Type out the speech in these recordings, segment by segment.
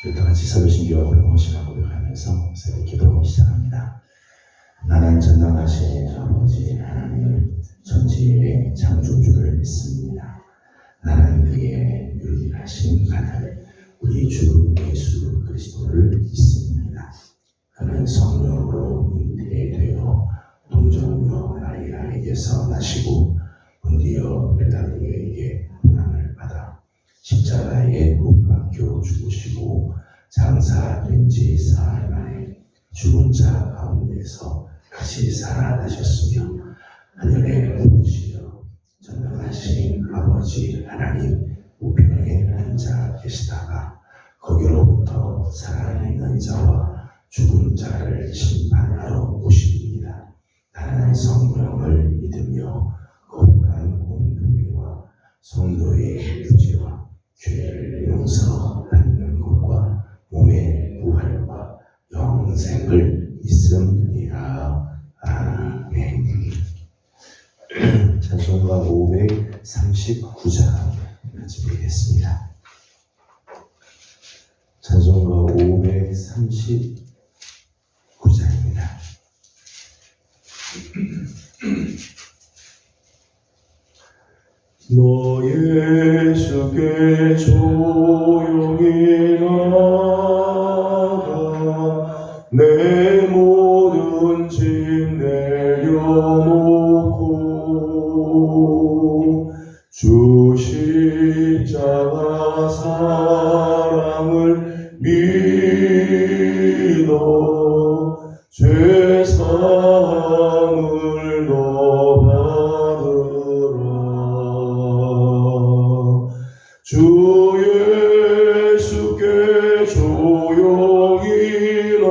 우리 다 같이 서로신기와 불모시라 고백하면서 새벽 기도 시작합니다. 나는 전능하신 아버지 하나님을 천지의 창조주를 믿습니다. 나는 그의 유일하신 아들 우리 주 예수 그리스도를 믿습니다. 그는 성령으로 잉태되어 동정녀 마리아에게서 나시고 본디오 빌라도에게 고난을 받아 십자가에 못 박혀 죽으시고 장사된 지 사흘 만에 죽은 자 가운데서 다시 살아나셨으며 하늘에 오르시어 전능하신 아버지 하나님 우편에 앉아 계시다가 거기로부터 살아있는 자와 죽은 자를 심판하러 오십니다. 나는 성령을 믿으며 거룩한 공교회와 성도의 유죄와 죄를 용서받는 것과 몸의 부활과 영생을 믿습니다. 아멘. 찬송가 539장 같이 부르겠습니다. 찬송가 539장입니다. 너 예수께 조용히 나가 내 모든 짐 내려놓고 주 십자가 사랑을 믿어 죄사함을 너 받으라. 주 예수께 조용히 나가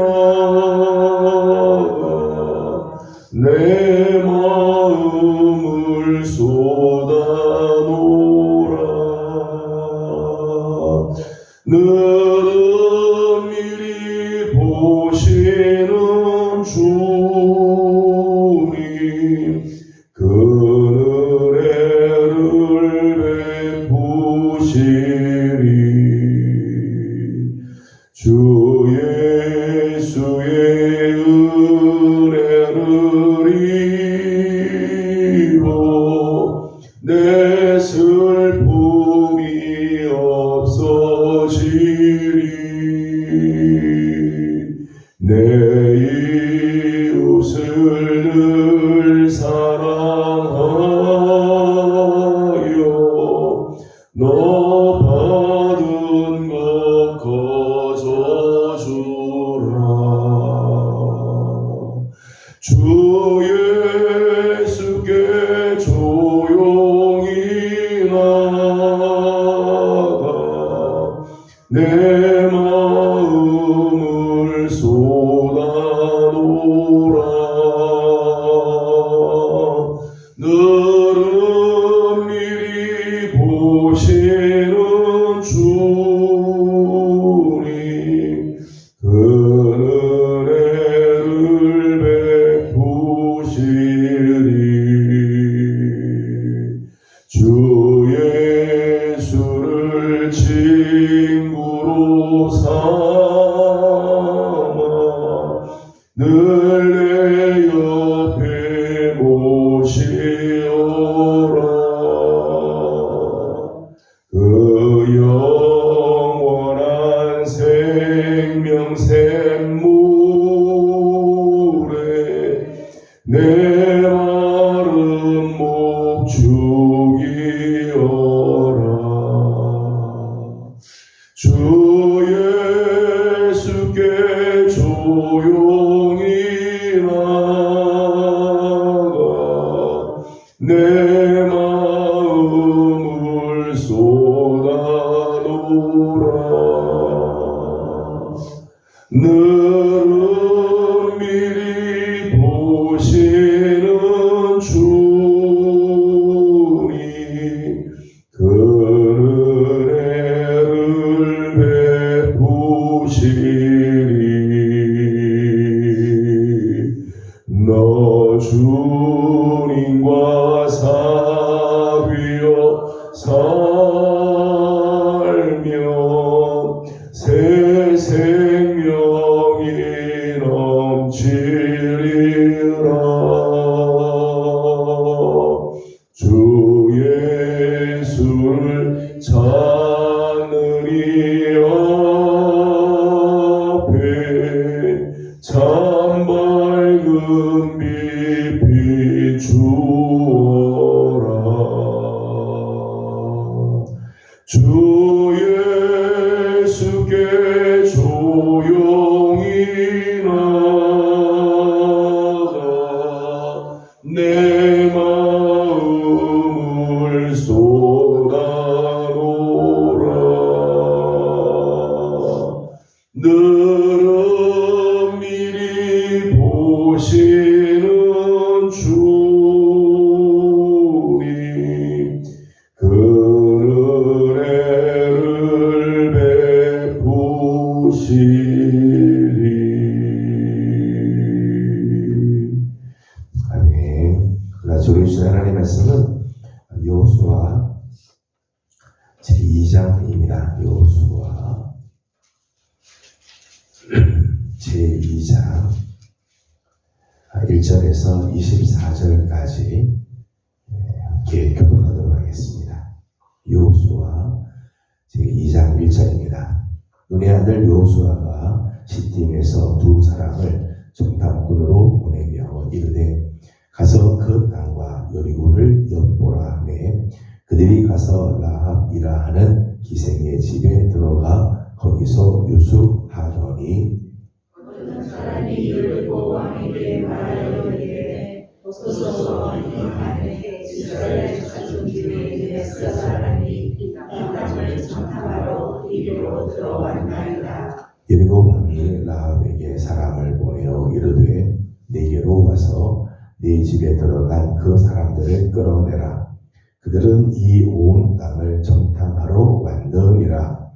내 마음을 쏟아놓으라. 너는 미리 보시는 주님 그 은혜를 베푸시리. 주 예수의 은혜를 입어 내 슬픔이 없어지리. 내 이웃을 늘 사랑하여 너 받은 것 거저주라. 주 예수께 조용히 나가 내 마음을 쏟아놓으라. 너는 미리 보시는 주님 그 은혜를 베푸시리. 주 예수를 친구로 삼아 늘 내 옆에 모시오라. 그 영원한 생명 샘물에 내 마른 목 죽이어라. 주 예수께 조용히 나가 내 마음을 쏟아놓으라. 너는 미리 보시는 주님 그 은혜를 베푸시리. 너 주님과 사귀어 살며 새 2장입니다. 여호수아 제2장 1절에서 24절까지 함께 교독하도록 하겠습니다. 여호수아 제2장 1절입니다. 눈의 아들 여호수아가 시팀에서 두 사람을 정탐꾼으로 보내며 이르되 가서 그 땅과 여리고를 엿보라 하매 그들이 가서 라합이라 하는 기생의 집에 들어가 거기서 유숙하더니 어떤 사람이 이를 보고 왕에게 말하여 이르되 보소서 이 안에 이스라엘 자손 중에 몇 사람이 이 땅을 정탐하러 이리로 들어왔나이다. 여리고 왕이 라합에게 사람을 보내어 이르되 내게로 와서 네 집에 들어간 그 사람들을 끌어내라. 그들은 이 온 땅을 정탐하러 왔느니라.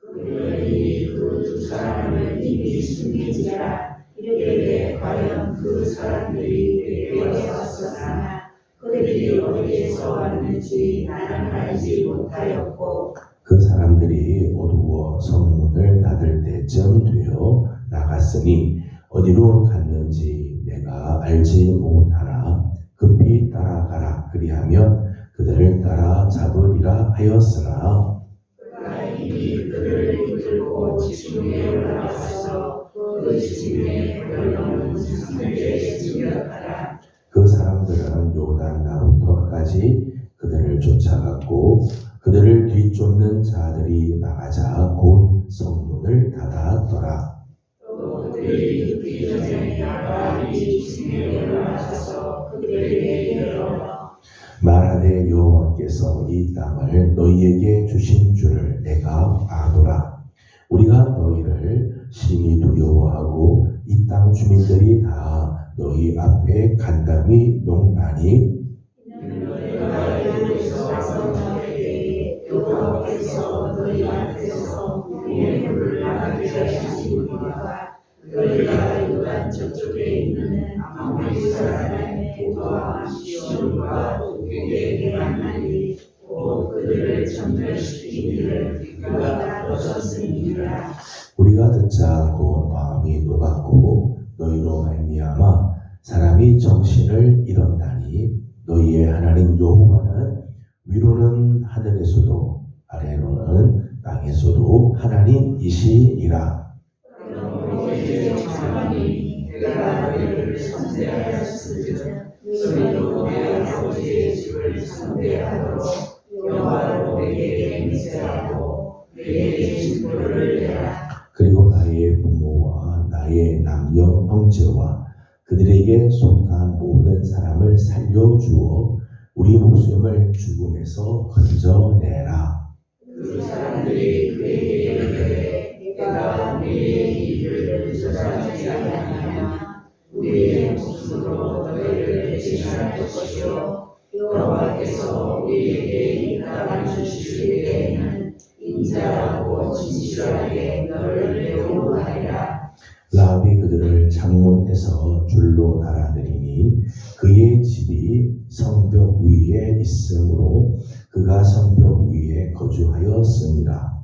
그들이 그 두 사람을 이미 숨긴지라. 이르되 과연 그 사람들이 내게 왔었으나 그들이 어디에서 왔는지 나는 알지 못하였고 그 사람들이 어두워 성문을 닫을 때쯤 되어 나갔으니 어디로 갔는지 내가 알지 못하나 급히 따라가라. 그리하면 그들을 따라 잡으리라 하였으나 그가 이미 그들을 이끌고 지붕에 올라가서 그 지붕에 걸려놓은 상대에 죽였더라. 그 사람들은 요단 나루터까지 그들을 쫓아갔고 그들을 뒤쫓는 자들이 나가자 곧 성문을 닫았더라. 또 그들이 늦기 전에 라합이 지붕에 올라가서 그들에게 이르러 말하되 여호와께서 이 땅을 너희에게 주신 줄을 내가 아노라. 우리가 너희를 심히 두려워하고 이 땅 주민들이 다 너희 앞에 간담이 농나니 너희가 여기서 와서 너희에게 여호와께서 너희 앞에서 우리의 물을 나가게 하시니까 너희가 요단 저쪽에 있는 아모리 사람의 도와 시온과 오게에 만나니 곧 그들을 전멸시키기를 그가 보셨습니다. 우리가 듣자 곧 마음이 녹았고 너희로 말미암아 사람이 정신을 잃었나니 너희의 하나님 여호와는 위로는 하늘에서도 아래로는 땅에서도 하나님이시니라. 너희의 사람이 내가 너희를 상대하였으면 너희도 내 아버지의 집을 상대하도록 여호와로 내게 맹세하고 내게 진노를 내라. 그리고 나의 부모와 나의 남녀 형제와 그들에게 속한 모든 사람을 살려주어 우리 목숨을 죽음에서 건져내라. 그 사람들이 그에게 이르되 내가 우리의 일을 조사하지 아니하면 우리의 목숨으로 너희를 대신할 것이요 여호와께서 우리에게 이 땅을 주실 때에는 인자하고 진실하게 너를 배우하리라. 라합이 그들을 창문에서 줄로 달아내리니 그의 집이 성벽 위에 있으므로 그가 성벽 위에 거주하였습니다.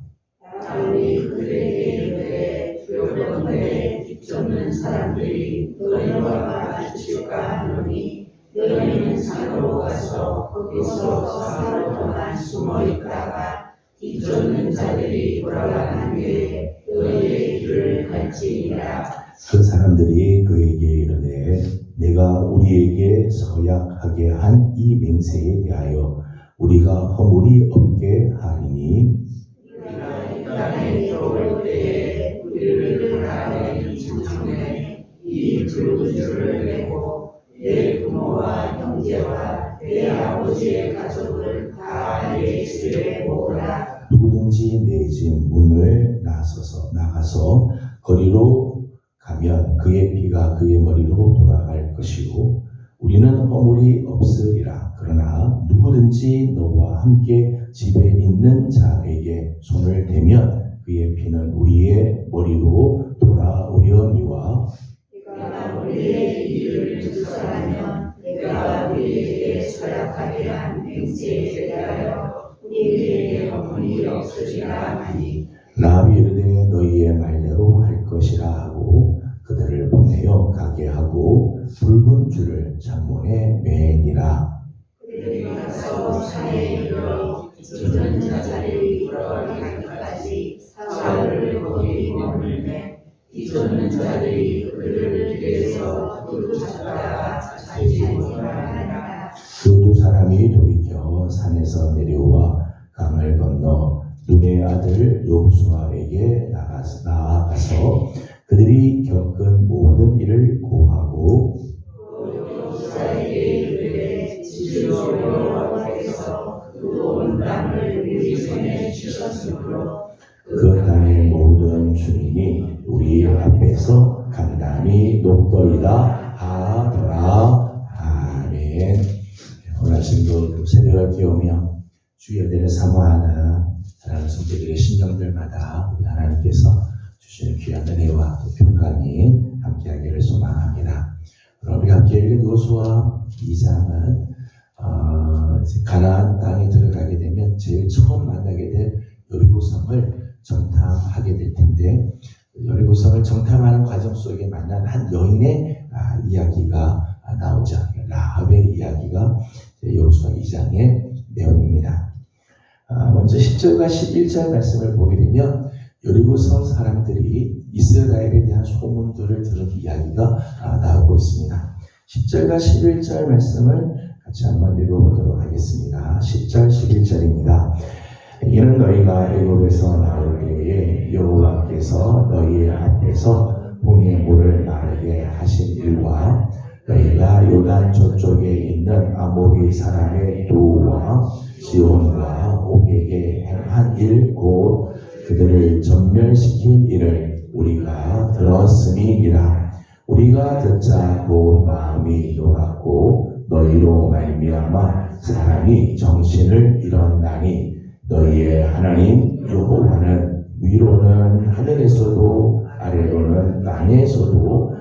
다윗이 그들에게 이르되 여호와의 뒤쫓는 사람들이 너희와 마주칠까 하노니 너희는 산으로 가서 거기서 사흘 동안 숨어 있다가 뒤쫓는 자들이 돌아가는 뒤에 너희의 길을 갈지니라. 그 사람들이 그에게 이르되 내가 우리에게 서약하게 한 이 맹세에 대하여 우리가 허물이 없게 하리니 우리가 이 땅에 들어올 때에 우리를 바라는 중에 이 두 줄을 내고 내 부모와 형제와 내 아버지의 가족을 다 내 집에 모으라. 누구든지 내 집 문을 나가서 거리로 가면 그의 피가 그의 머리로 돌아갈 것이고 우리는 허물이 없으리라. 그러나 누구든지 너와 함께 집에 있는 자에게 손을 대면 그의 피는 우리의 머리로 돌아오려니와 내가 우리의 일을 조사하면 내가 우리에게 서약하게 한 맹세에 대하여 우리에게 허물이 없을 있으리라 하니 라합이 이르되 너희의 말대로 할 것이라 하고 그들을 보내어 가게 하고 붉은 줄을 창문에 매니라. 그들이 가서 산에 이르러 짖는 자를 이끌어가기까지 사흘을 거기 머물매 짖는 자들이 그들을 길에서 두루 찾다가 자기 생활하니라. 그 두 사람이 돌이켜 산에서 내려와 강을 건너 눈의 아들 여호수아에게 나아가서 그들이 겪은 모든 일을 고하고 여호수아에게 이르되 지금 여호와께서 그 온 땅을 우리 손에 주셨으므로 그 땅의 모든 주민이 우리 앞에서 간담이 높더이다 하더라. 아멘. 오늘 아침도 새벽을 깨우며 주의 은혜를 사모하는 사랑하는 성도들의 심령들마다 우리 하나님께서 주시는 귀한 은혜와 평강이 함께하기를 소망합니다. 우리가 함께 읽은 여호수아 2장은 가나안 땅에 들어가게 되면 제일 처음 만나게 될 여리고성을 정탐하게 될 텐데 여리고성을 정탐하는 과정 속에 만난 한 여인의 이야기가 나오죠. 라합의 이야기가 여호수아 2장의 내용입니다. 먼저 10절과 11절 말씀을 보게 되면 여리고성 사람들이 이스라엘에 대한 소문들을 들은 이야기가 나오고 있습니다. 10절과 11절 말씀을 같이 한번 읽어보도록 하겠습니다. 10절 11절입니다. 이는 너희가 애굽에서 나올 때에 여호와께서 너희의 앞에서 홍해 물을 마르게 하신 일과 너희가 요단 저쪽에 있는 아모리 사람의 두와 시온과 옥에게 행한 일 곧 그들을 전멸시킨 일을 우리가 들었음이니라. 우리가 듣자 곧 마음이 놀랐고 너희로 말미암아 사람이 정신을 잃었나니 너희의 하나님 여호와는 위로는 하늘에서도 아래로는 땅에서도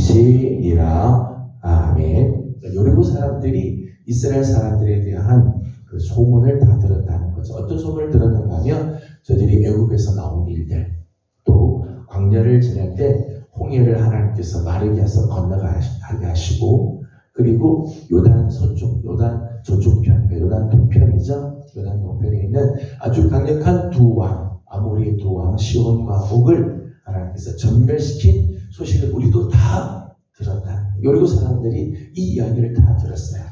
하나님이시니라. 아멘. 여리고 사람들이 이스라엘 사람들에 대한 그 소문을 다 들었다는 거죠. 어떤 소문을 들었는가 하면 저들이 애굽에서 나온 일들, 또 광야를 지날 때 홍해를 하나님께서 마르게 해서 건너가게 하시고, 그리고 요단 서쪽, 요단 저쪽편, 요단 동편이죠. 요단 동편에 있는 아주 강력한 두 왕, 아모리의 두 왕 시온과 옥을 하나님께서 전멸시킨 소식을 우리도 다 들었다. 여리고 사람들이 이 이야기를 다 들었어요.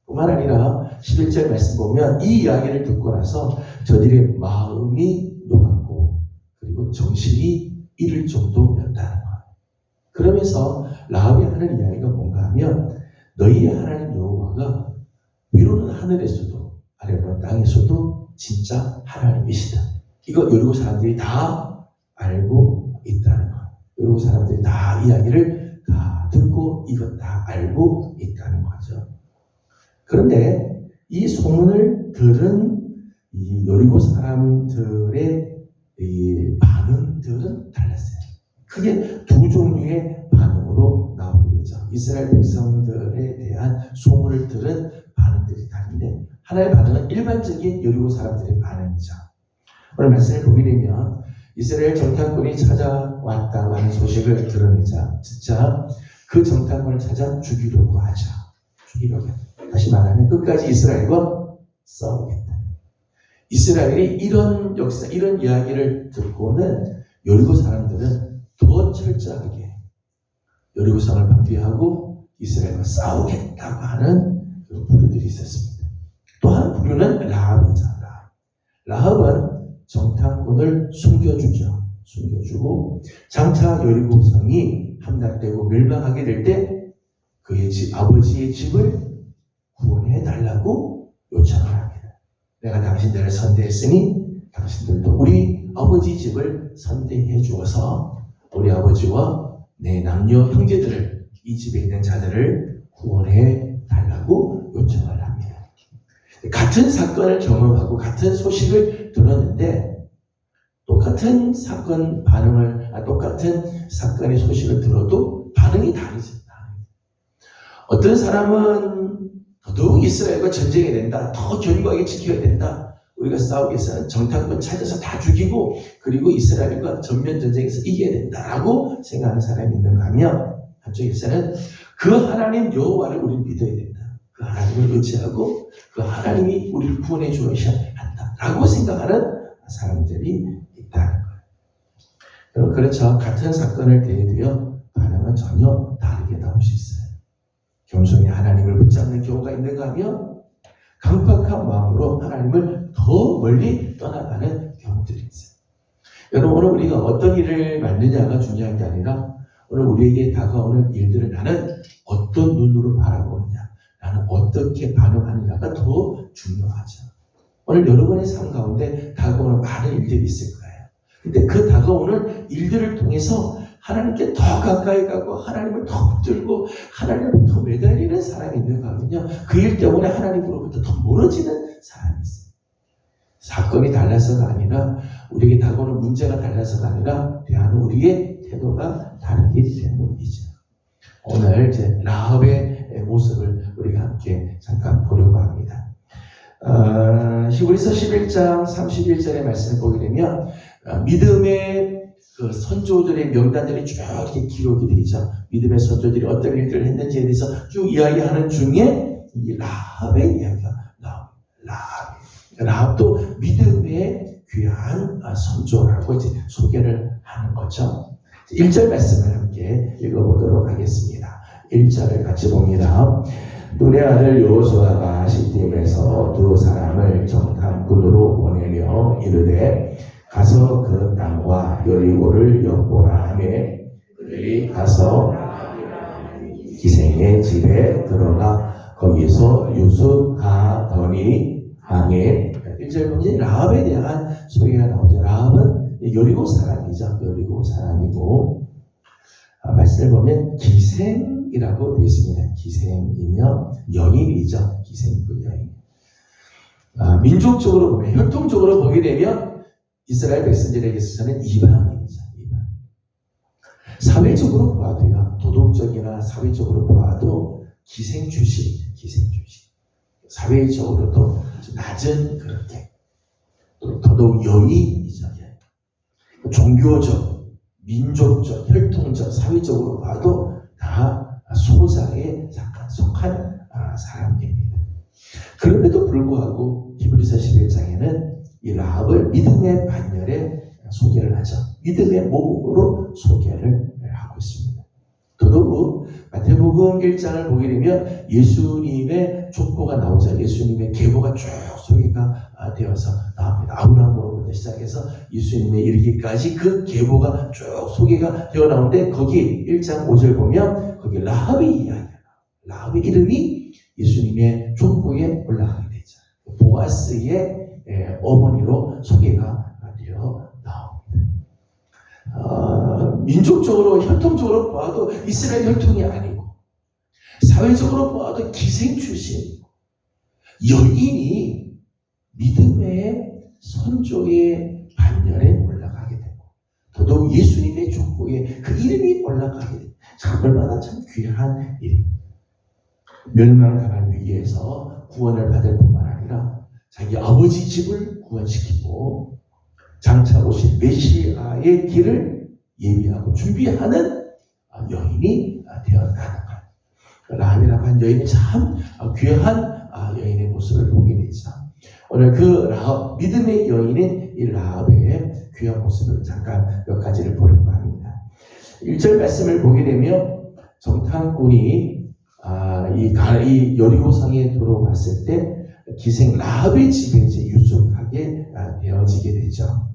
뿐만 아니라 11절 말씀 보면 이 이야기를 듣고 나서 저들의 마음이 녹았고 그리고 정신이 잃을 정도였다는 거예요. 그러면서 라합이 하는 이야기가 뭔가 하면 너희의 하나님 여호와가 위로는 하늘에서도 아래로는 땅에서도 진짜 하나님이시다. 이거 여리고 사람들이 다 알고 있다는 거예요. 여리고 사람들이 다 이야기를 다 듣고 이것 다 알고 있다는 거죠. 그런데 이 소문을 들은 이 여리고 사람들의 이 반응들은 달랐어요. 크게 두 종류의 반응으로 나오게 되죠. 이스라엘 백성들에 대한 소문을 들은 반응들이 다른데 하나의 반응은 일반적인 여리고 사람들의 반응이죠. 오늘 말씀을 보게 되면 이스라엘 정탐꾼이 찾아왔다고 하는 소식을 들어내자 진짜 그 정탐꾼을 찾아 죽이려고 하죠. 죽이려고 하죠. 다시 말하면 끝까지 이스라엘과 싸우겠다. 이스라엘이 이런 역사, 이런 이야기를 듣고는 여리고 사람들은 더 철저하게 여리고성을 방비하고 이스라엘과 싸우겠다고 하는 그 부류들이 있었습니다. 또 한 부류는 라합이죠. 라합은 정탐꾼을 숨겨주고 장차 여리고성이 함락되고 멸망하게 될 때 그의 아버지의 집을 구원해 달라고 요청을 합니다. 내가 당신들을 선대했으니 당신들도 우리 아버지 집을 선대해 주어서 우리 아버지와 내 남녀 형제들을 이 집에 있는 자들을 구원해 달라고 요청을 합니다. 같은 사건을 경험하고 같은 소식을 들었는데 똑같은 사건 똑같은 사건의 소식을 들어도 반응이 다르죠. 어떤 사람은 더더욱 이스라엘과 전쟁해야 된다. 더 견고하게 지켜야 된다. 우리가 싸우기 위해서는 정탐꾼 찾아서 다 죽이고 그리고 이스라엘과 전면 전쟁에서 이겨야 된다라고 생각하는 사람이 있는가 하면 한쪽에서는 그 하나님 여호와를 우리는 믿어야 된다. 그 하나님을 의지하고 그 하나님이 우리를 구원해 주셔야 한다라고 생각하는 사람들이 있다는 거예요. 여러분 그렇죠. 같은 사건을 대해도요. 반응은 전혀 다르게 나올 수 있어요. 겸손히 하나님을 붙잡는 경우가 있는가 하면 강팍한 마음으로 하나님을 더 멀리 떠나가는 경우들이 있어요. 여러분 오늘 우리가 어떤 일을 만드냐가 중요한 게 아니라 오늘 우리에게 다가오는 일들을 나는 어떤 눈으로 바라보느냐, 나는 어떻게 반응하느냐가 더 중요하죠. 오늘 여러분의 삶 가운데 다가오는 많은 일들이 있을 거예요. 근데 그 다가오는 일들을 통해서 하나님께 더 가까이 가고 하나님을 더 붙들고 하나님을 더 매달리는 사람이 있는가 하면요. 그 일 때문에 하나님으로부터 더 멀어지는 사람이 있어요. 사건이 달라서가 아니라 우리에게 다가오는 문제가 달라서가 아니라 대하는 우리의 태도가 다르기 때문이죠. 오늘 이제 라합의 모습을 우리가 함께 잠깐 보려고 합니다. 히브리서 11장 31절의 말씀을 보게 되면 믿음의 그 선조들의 명단들이 쭉 이렇게 기록이 되죠. 믿음의 선조들이 어떤 일들을 했는지에 대해서 쭉 이야기하는 중에 이 라합의 이야기가 나옵니다. 라합도 믿음의 귀한 선조라고 이제 소개를 하는 거죠. 1절 말씀을 함께 읽어보도록 하겠습니다. 1절을 같이 봅니다. 눈의 아들 여호수아가 시팀에서 두 사람을 정탐꾼으로 보내며 이르되 가서 그 땅과 여리고를 엿보라 하며 그들이 가서 기생의 집에 들어가 거기서 유숙하더니 하며 1절 보면 라합에 대한 소개가 나오죠. 라합은 여리고 사람이죠. 여리고 사람이고 말씀을 보면 기생이라고 되어 있습니다. 기생이며 여인이죠. 기생이고 여인. 민족적으로 보면 혈통적으로 보게 되면 이스라엘 백성들에게 있어서는 이방인이죠. 이방. 사회적으로 보아도요. 도덕적이나 사회적으로 보아도 기생 출신. 사회적으로도 낮은 그렇게 또 더더욱 여인이죠. 종교적, 민족적, 혈통적, 사회적으로 봐도 다 소자에 잠깐 속한 사람입니다. 그럼에도 불구하고 히브리서 11장에는 이 라합을 믿음의 반열에 소개를 하죠. 믿음의 모범으로 소개를 하고 있습니다. 더더욱 마태복음 1장을 보게 되면 예수님의 족보가 나오죠. 예수님의 계보가 쭉 소개가 되어서 나옵니다. 아브라함으로부터 시작해서 예수님에 이르기까지 그 계보가 쭉 소개가 되어 나오는데 거기 1장 5절 보면 거기 라합의 이야기가 라합의 이름이 예수님의 족보에 올라가게 되죠. 보아스의 어머니로 소개가 되어 나옵니다. 민족적으로 혈통적으로 보아도 이스라엘 혈통이 아니고 사회적으로 보아도 기생 출신 여인이 믿음의 선조의 반열에 올라가게 되고 더더욱 예수님의 족보에 그 이름이 올라가게 되고 참 얼마나 참 귀한 일입니다. 멸망당할 위기에서 구원을 받을 뿐만 아니라 자기 아버지 집을 구원시키고 장차 오실 메시아의 길을 예비하고 준비하는 여인이 되었다는 것. 라합이라고 한 여인이 참 귀한 여인의 모습을 보게 되죠. 오늘 그 라합, 믿음의 여인인 이 라합의 귀한 모습을 잠깐 몇 가지를 보려고 합니다. 1절 말씀을 보게 되면 정탐꾼이 이 여리고성에 들어갔을 때 기생 라합의 집에 이제 유숙하게 되어지게 되죠.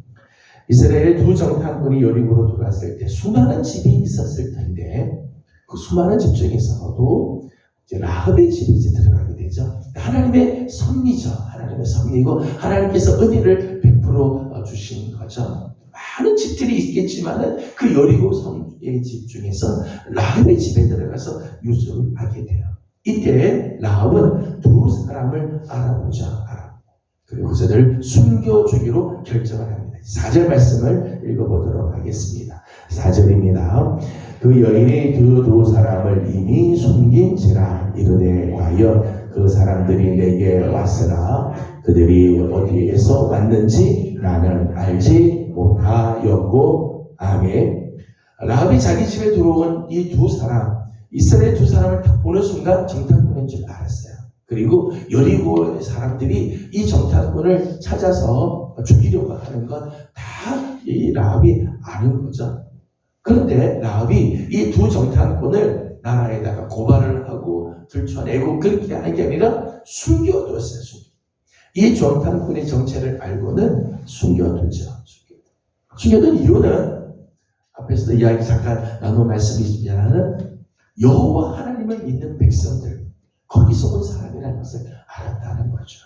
이스라엘의 두 정탐꾼이 여리고로 들어갔을 때 수많은 집이 있었을 텐데 그 수많은 집 중에서도 이제 라합의 집에 이제 들어가게 되죠. 하나님의 섭리죠. 하나님의 섭리고 하나님께서 은혜를 베풀어 주신 거죠. 많은 집들이 있겠지만은 그 여리고 성의 집 중에서 라합의 집에 들어가서 유숙하게 돼요. 이때 라합은 두 사람을 알아보죠. 그리고 그들을 숨겨주기로 결정을 합니다. 4절 말씀을 읽어보도록 하겠습니다. 4절입니다. 그 여인이 그 두 사람을 이미 숨긴지라 이르되 과연 그 사람들이 내게 왔으나 그들이 어디에서 왔는지 나는 알지 못하였고. 아멘. 라합이 자기 집에 들어온 이 두 사람, 이스라엘 두 사람을 딱 보는 순간 정탐꾼인 줄 알았어요. 그리고 여리고의 사람들이 이 정탐꾼을 찾아서 죽이려고 하는 건 다 이 라합이 아는 거죠. 그런데 라합이 이 두 정탐꾼을 나라에다가 고발을 하고 들춰내고 그렇게 하는 게 아니라 숨겨뒀어요. 이 정탐꾼의 정체를 알고는 숨겨두죠. 숨겨둔 이유는 앞에서도 이야기 잠깐 나눈 말씀이지만 여호와 하나님을 믿는 백성들, 거기서 온 사람이라는 것을 알았다는 거죠.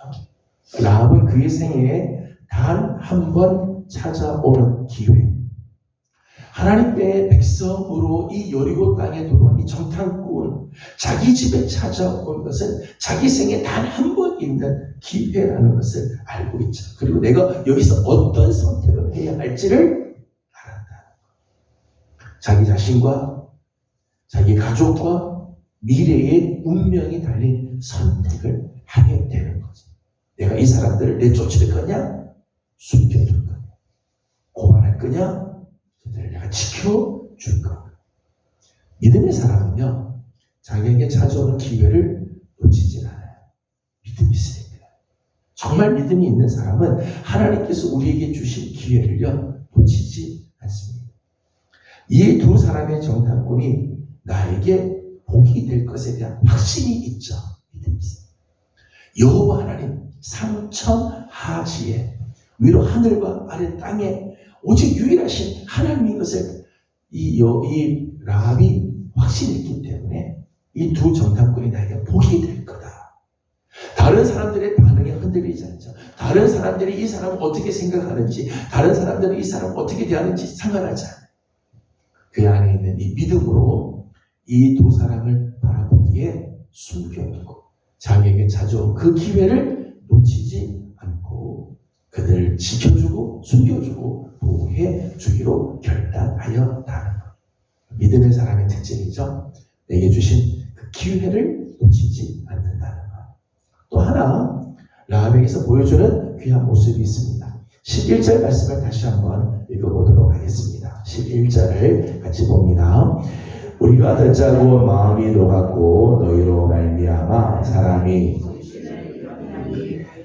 라합은 그의 생애에 단 한 번 찾아오는 기회, 하나님의 백성으로 이 여리고 땅에 들어온 이 정탐꾼, 자기 집에 찾아온 것은 자기 생에 단 한 번 있는 기회라는 것을 알고 있죠. 그리고 내가 여기서 어떤 선택을 해야 할지를 알았다. 자기 자신과 자기 가족과 미래의 운명이 달린 선택을 하게 되는 거죠. 내가 이 사람들을 내쫓을 거냐? 숨겨둘 거냐? 고발할 거냐? 그들을 내가 지켜줄 거냐? 믿음의 사람은요, 자기에게 찾아오는 기회를 놓치질 않아요. 믿음이 있으니까. 정말 믿음이 있는 사람은 하나님께서 우리에게 주신 기회를요, 놓치지 않습니다. 이 두 사람의 정탐꾼이 나에게 복이 될 것에 대한 확신이 있죠. 믿음이 있어요. 여호와 하나님 상천하지에 위로 하늘과 아래 땅에 오직 유일하신 하나님인 것을 이 라합이 확신했기 때문에 이 두 정탐꾼이 나에게 복이 될 거다. 다른 사람들의 반응에 흔들리지 않죠. 다른 사람들이 이 사람을 어떻게 생각하는지, 다른 사람들이 이 사람을 어떻게 대하는지 상관하지 않아요. 그 안에 있는 이 믿음으로 이 두 사람을 바라보기에 숨겨두고 자기에게 찾아온 그 기회를 놓치지 않고 그들을 지켜주고 숨겨주고 보호해 주기로 결단하였다는 것. 믿음의 사람의 특징이죠. 내게 주신 그 기회를 놓치지 않는다는 것. 또 하나 라합에게서 보여주는 귀한 모습이 있습니다. 11절 말씀을 다시 한번 읽어보도록 하겠습니다. 11절을 같이 봅니다. 우리가 듣자고 마음이 녹았고 너희로 말미암아 사람이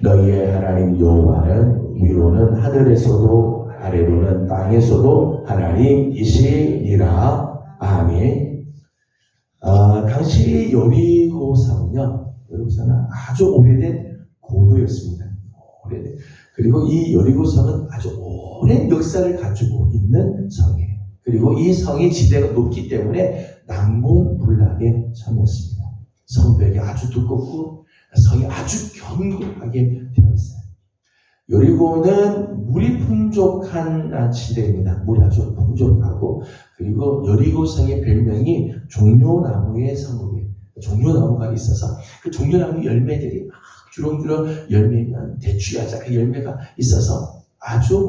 너희의 하나님 여호와는 위로는 하늘에서도 아래로는 땅에서도 하나님이시니라. 아멘. 당시 여리고성은요, 여리고성은 아주 오래된 고도였습니다. 그리고 이 여리고성은 아주 오랜 역사를 가지고 있는 성이에요. 그리고 이 성의 지대가 높기 때문에 난공불락의 성이었습니다. 성벽이 아주 두껍고 성이 아주 견고하게 되어 있어요. 여리고는 물이 풍족한 지대입니다. 물이 아주 풍족하고, 그리고 여리고성의 별명이 종려나무의 성이에요. 종려나무가 있어서 그 종려나무 열매들이 막 주렁주렁 열매면 대추야자 그 열매가 있어서 아주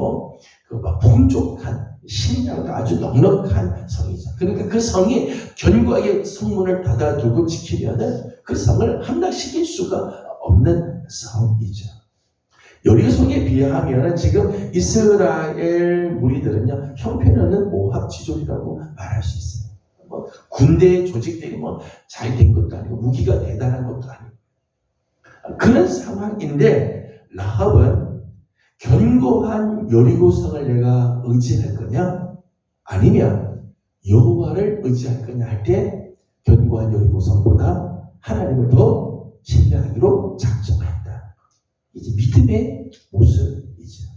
풍족한 식량도 아주 넉넉한 성이죠. 그러니까 그 성이 견고하게 성문을 닫아두고 지키면은 그 성을 함락시킬 수가 없는 성이죠. 여리고성에 비하면 지금 이스라엘 무리들은요, 형편없는 오합지졸이라고 말할 수 있어요. 군대 조직들이 잘 된 것도 아니고 무기가 대단한 것도 아니고 그런 상황인데, 라합은 견고한 여리고성을 내가 의지할 거냐 아니면 여호와를 의지할 거냐 할 때 견고한 여리고성보다 하나님을 더 신뢰하기로 작정했다. 이제 믿음의 모습이죠.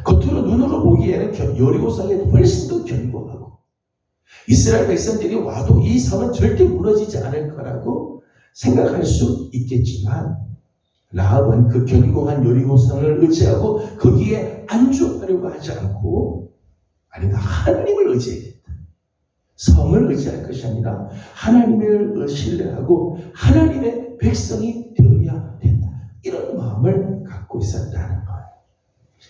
겉으로 눈으로 보기에는 여리고성이 훨씬 더 견고하고 이스라엘 백성들이 와도 이 성은 절대 무너지지 않을 거라고 생각할 수 있겠지만, 라합은 그 견고한 여리고성을 의지하고 거기에 안주하려고 하지 않고, 아니다, 하나님을 의지해야겠다. 성을 의지할 것이 아니라 하나님을 신뢰하고 하나님의 백성이 되어야 된다. 이런 마음을 갖고 있었다는 거예요.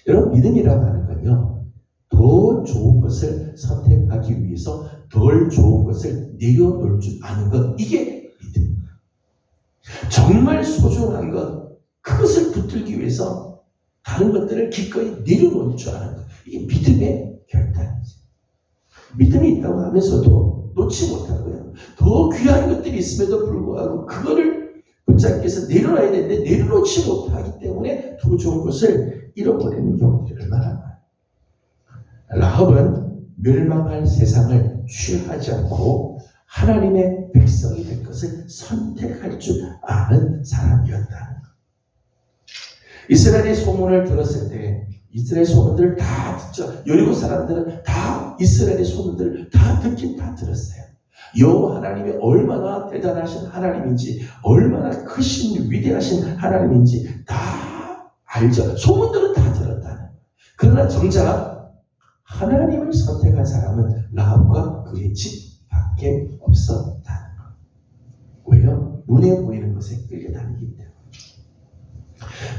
여러분, 믿음이라고 하는 건요, 더 좋은 것을 선택하기 위해서 덜 좋은 것을 내려놓을 줄 아는 것, 이게 믿음입니다. 정말 소중한 것, 그것을 붙들기 위해서 다른 것들을 기꺼이 내려놓을 줄 아는 것. 이게 믿음의 결단이지. 믿음이 있다고 하면서도 놓지 못하고요. 더 귀한 것들이 있음에도 불구하고 그거를 붙잡기 위해서 내려놔야 되는데 내려놓지 못하기 때문에 더 좋은 것을 잃어버리는 경우들이 얼마나 많아요. 라합은 멸망할 세상을 취하지 않고 하나님의 백성이 될 것을 선택할 줄 아는 사람이었다는 것. 이스라엘의 소문을 들었을 때 이스라엘 소문들을 다 듣죠. 여리고 사람들은 다 이스라엘의 소문들을 다 듣긴 다 들었어요. 여호와 하나님이 얼마나 대단하신 하나님인지, 얼마나 크신 위대하신 하나님인지 다 알죠. 소문들은 다 들었다는. 그러나 정작 하나님을 선택한 사람은 라합과 그의 집밖에 없었다는 것. 왜요? 눈에 보이는 것에 끌려다니기 때문에.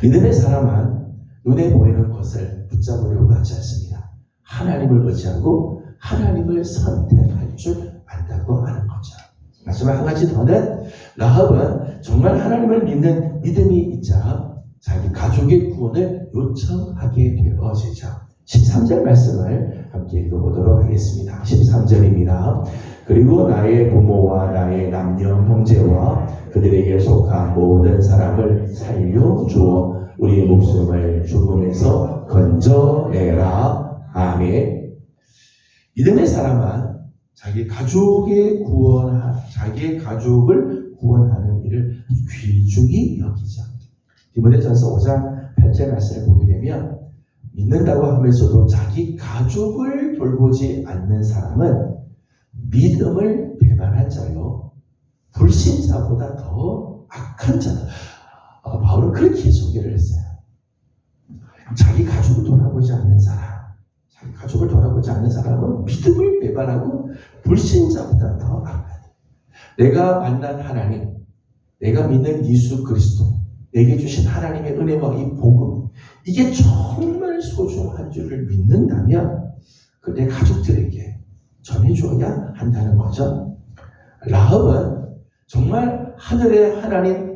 믿음의 사람은 눈에 보이는 것을 붙잡으려고 하지 않습니다. 하나님을 의지하고 하나님을 선택할 줄 안다고 하는 거죠. 마지막 한 가지 더는 라합은 정말 하나님을 믿는 믿음이 있자 자기 가족의 구원을 요청하게 되어지죠. 13절 말씀을 함께 읽어보도록 하겠습니다. 13절입니다. 그리고 나의 부모와 나의 남녀 형제와 그들에게 속한 모든 사람을 살려주어 우리의 목숨을 죽음에서 건져내라. 아멘. 믿음의 사람은 자기의 가족을 구원하는 일을 귀중히 여기죠. 디모데전서 5장 8절 말씀을 보게 되면 믿는다고 하면서도 자기 가족을 돌보지 않는 사람은 믿음을 배반한 자요 불신자보다 더 악한 자다. 바울은 그렇게 소개를 했어요. 자기 가족을 돌아보지 않는 사람은 믿음을 배반하고 불신자보다 더 악하다. 내가 만난 하나님, 내가 믿는 예수 그리스도, 내게 주신 하나님의 은혜와 이 복음, 이게 정말 소중한 줄을 믿는다면 그 내 가족들에게 전해줘야 한다는 거죠. 라합은 정말 하늘의 하나님,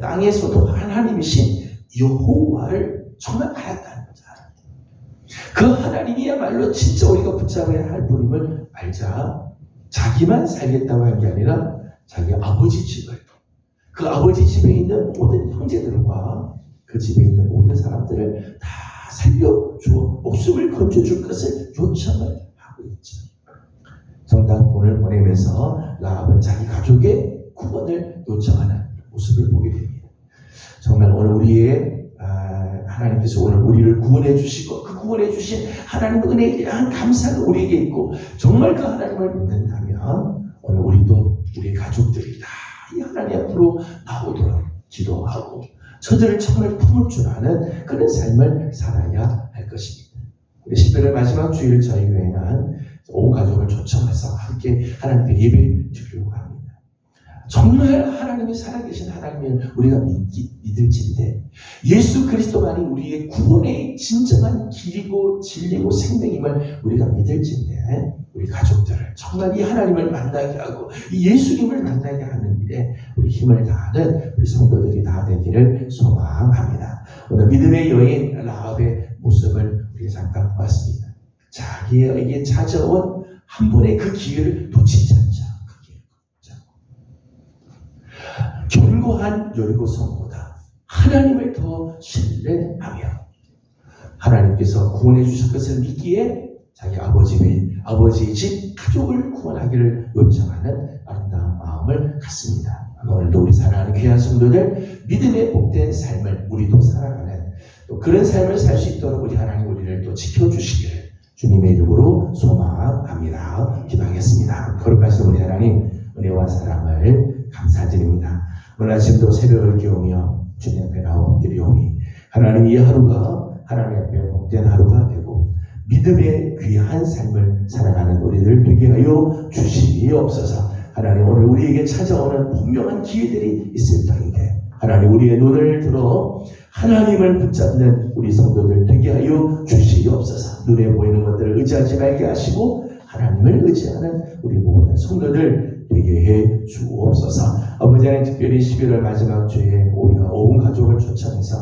땅에서도 하나님이신 여호와를 정말 알았다는 거죠. 그 하나님이야말로 진짜 우리가 붙잡아야 할 분임을 알자 자기만 살겠다고 한 게 아니라 자기 아버지 집을, 그 아버지 집에 있는 모든 형제들과 그 집에 있는 모든 사람들을 다 살려주어 목숨을 건져줄 것을 요청을 하고 있죠. 정당권을 보내면서 라합은 자기 가족의 구원을 요청하는 모습을 보게 됩니다. 정말 오늘 하나님께서 오늘 우리를 구원해 주시고 그 구원해 주신 하나님의 은혜에 대한 감사가 우리에게 있고 정말 그 하나님을 믿는다면 오늘 우리도 우리 가족들이 다 이 하나님 앞으로 나오도록 기도하고 저들을 정말 품을 줄 아는 그런 삶을 살아야 할 것입니다. 우리 10월의 마지막 주일 저희 교회는 온 가족을 초청해서 함께 하나님께 예배 드리려고 합니다. 정말 하나님이 살아계신 하나님을 우리가 믿을진데 예수 그리스도만이 우리의 구원의 진정한 길이고 진리고 생명임을 우리가 믿을진데 우리 가족들을 정말 이 하나님을 만나게 하고 이 예수님을 만나게 하는 일에 우리 힘을 다하는 우리 성도들이 다 되기를 소망합니다. 오늘 믿음의 여인 라합의 모습을 우리가 잠깐 보았습니다. 자기에게 찾아온 한 번의 그 기회를 놓치지 않자. 견고한 여리고 성보다 하나님을 더 신뢰하며 하나님께서 구원해 주실 것을 믿기에 자기 아버지의 집 가족을 구원하기를 요청하는 아름다운 마음을 갖습니다. 오늘도 우리 사랑하는 귀한 성도들 믿음의 복된 삶을 우리도 살아가는 또 그런 삶을 살 수 있도록 우리 하나님 우리를 또 지켜주시기를 주님의 이름으로 소망합니다. 기도하겠습니다. 거룩하신 우리 하나님 은혜와 사랑을 감사드립니다. 오늘 아침도 새벽을 깨우며 주님 앞에 나옵드리오니 하나님 이 하루가 하나님 앞에 복된 하루가 되고 믿음의 귀한 삶을 살아가는 우리들 되게 하여 주시옵소서. 하나님 오늘 우리에게 찾아오는 분명한 기회들이 있을 터인데 하나님 우리의 눈을 들어 하나님을 붙잡는 우리 성도들 되게 하여 주시옵소서. 눈에 보이는 것들을 의지하지 말게 하시고 하나님을 의지하는 우리 모든 성도들 되게 해 주옵소서. 아버지 하나님, 특별히 11월 마지막 주에 우리가 온 가족을 초청해서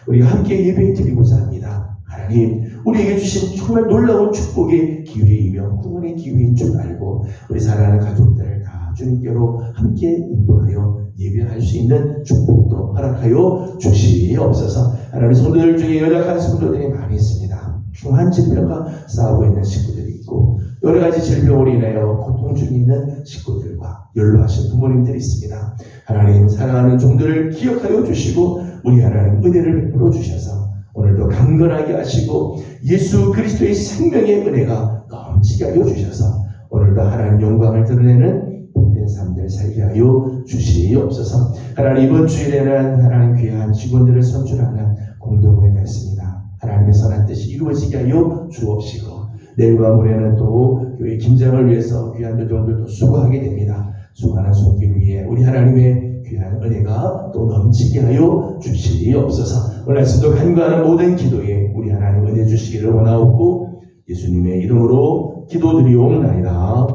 우리가 함께 예배 드리고자 합니다. 하나님, 우리에게 주신 정말 놀라운 축복의 기회이며 구원의 기회인 줄 알고 우리 사랑하는 가족들 다 주님께로 함께 인도하여 예배할 수 있는 축복도 허락하여 주시옵소서. 하나님, 성도들 중에 연약한 성도들이 많이 있습니다. 중한 질병과 싸우고 있는 식구들이 있고 여러 가지 질병으로 인하여 고통 중에 있는 식구들과 연로하신 부모님들이 있습니다. 하나님, 사랑하는 종들을 기억하여 주시고 우리 하나님 은혜를 베풀어 주셔서 오늘도 강건하게 하시고 예수 그리스도의 생명의 은혜가 넘치게 하여 주셔서 오늘도 하나님 영광을 드러내는 복된 삶들 살게 하여 주시옵소서. 하나님, 이번 주일에는 하나님 귀한 직원들을 선출하는 공동회가 있습니다. 하나님의 선한 뜻이 이루어지게 하여 주옵시고 내일과 모레는 또 교회 김장을 위해서 귀한 여종들도 수고하게 됩니다. 수고하는 손길 위에 우리 하나님의 귀한 은혜가 또 넘치게 하여 주시옵소서. 오늘 아침도 간구하는 모든 기도에 우리 하나님 은혜 주시기를 원하옵고 예수님의 이름으로 기도드리옵나이다.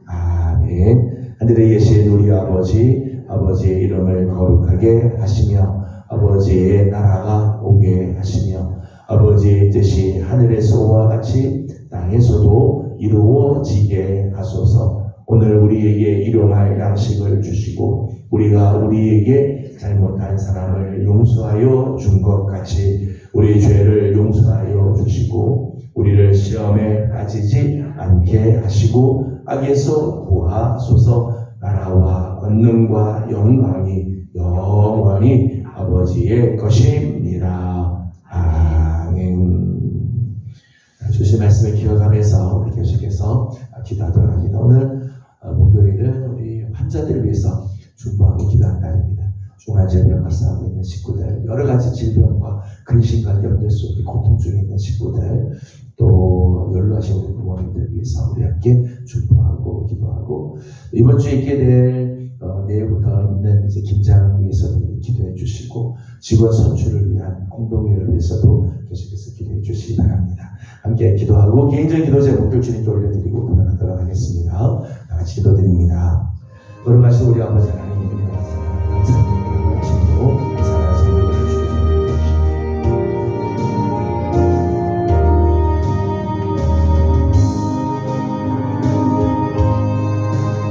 아멘. 하늘에 계신 우리 아버지, 아버지의 이름을 거룩하게 하시며 아버지의 나라가 오게 하시며 아버지의 뜻이 하늘에서와 같이 땅에서도 이루어지게 하소서. 오늘 우리에게 일용할 양식을 주시고 우리가 우리에게 잘못한 사람을 용서하여 준 것 같이 우리 죄를 용서하여 주시고 우리를 시험에 빠지지 않게 하시고 악에서 구하소서. 나라와 권능과 영광이 영원히 아버지의 것입니다. 아멘. 주신 말씀을 기억하면서 우리 계속해서 기도하도록 합니다. 오늘 목요일은 우리 환자들을 위해서 중보하고 기도한 날입니다. 중환질병과 싸우고 있는 식구들, 여러 가지 질병과 근심과 염려 속에 고통 중에 있는 식구들, 또 연로하신 우리 부모님들 위해서 우리 함께 중보하고 기도하고 이번 주에 있게 될 내일부터 있는 이제 김장 위해서도 기도해 주시고 직원 선출을 위한 공동회를 위해서도 계속해서 기도해 주시기 바랍니다. 함께 기도하고 개인적인 기도 제목들 주님께 올려드리고 돌아가도록 하겠습니다. 다 같이 기도드립니다. 걸어가신 우리 아버지